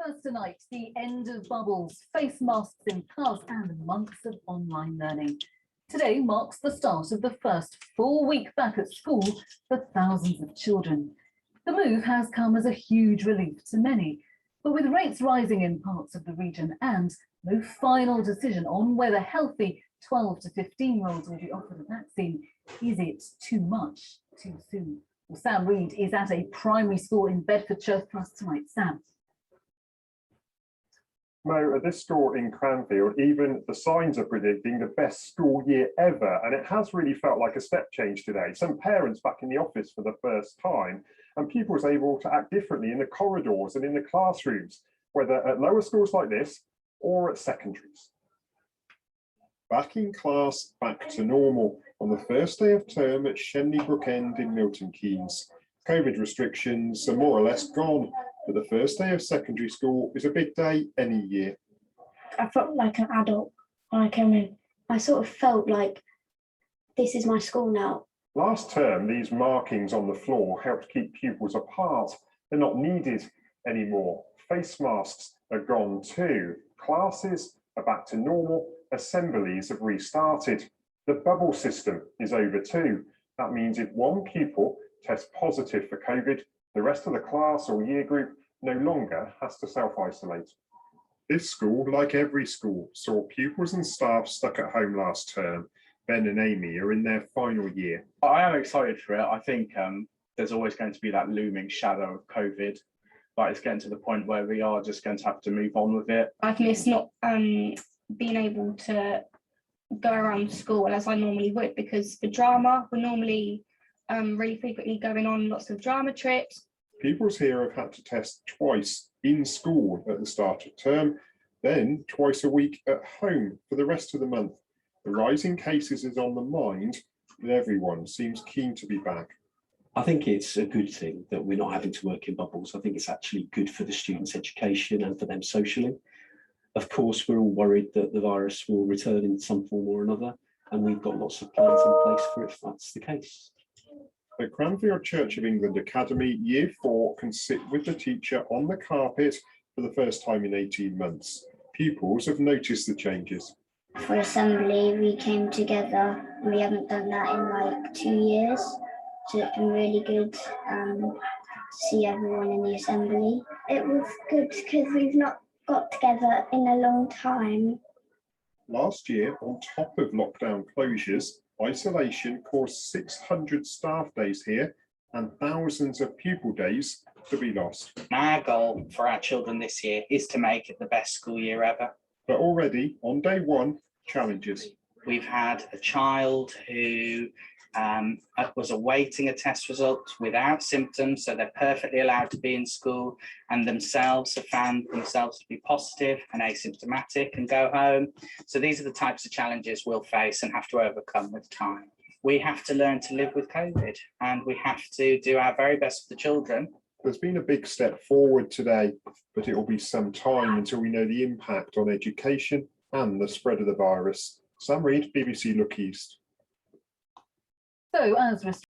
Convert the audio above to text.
As tonight, the end of bubbles, face masks in class and months of online learning. Today marks the start of the first full week back at school for thousands of children. The move has come as a huge relief to many, but with rates rising in parts of the region and no final decision on whether healthy 12 to 15-year-olds will be offered a vaccine, is it too much too soon? Well, Sam Reed is at a primary school in Bedfordshire for us tonight. Sam. Mo, at this school in Cranfield, even the signs are predicting the best school year ever, and it has really felt like a step change today. Some parents back in the office for the first time, and pupils able to act differently in the corridors and in the classrooms, whether at lower schools like this or at secondaries. Back in class, back to normal on the first day of term at Shenley Brook End in Milton Keynes. COVID restrictions are more or less gone, but the first day of secondary school is a big day any year. I felt like an adult when I came in. I sort of felt like this is my school now. Last term, these markings on the floor helped keep pupils apart. They're not needed anymore. Face masks are gone too. Classes are back to normal. Assemblies have restarted. The bubble system is over too. That means if one pupil tests positive for COVID, the rest of the class or year group no longer has to self-isolate. This school, like every school, saw pupils and staff stuck at home last term. Ben and Amy are in their final year. I am excited for it. I think there's always going to be that looming shadow of COVID, but it's getting to the point where we are just going to have to move on with it. I've missed not being able to go around school as I normally would, because for drama, we're normally really frequently going on lots of drama trips. Pupils here have had to test twice in school at the start of term, then twice a week at home for the rest of the month. The rising cases is on the mind, but everyone seems keen to be back. I think it's a good thing that we're not having to work in bubbles. I think it's actually good for the students' education and for them socially. Of course, we're all worried that the virus will return in some form or another, and we've got lots of plans in place for if that's the case. At Cranfield Church of England Academy, Year 4 can sit with the teacher on the carpet for the first time in 18 months. Pupils have noticed the changes. For assembly, we came together. We haven't done that in like 2 years, so it's been really good to see everyone in the assembly. It was good because we've not got together in a long time. Last year, on top of lockdown closures, isolation caused 600 staff days here and thousands of pupil days to be lost. Our goal for our children this year is to make it the best school year ever. But already on day one, challenges. We've had a child who was awaiting a test result without symptoms, so they're perfectly allowed to be in school, and themselves have found themselves to be positive and asymptomatic and go home. So these are the types of challenges we'll face and have to overcome with time. We have to learn to live with COVID, and we have to do our very best for the children. There's been a big step forward today, but it will be some time until we know the impact on education and the spread of the virus. Sam Reed, BBC Look East. So as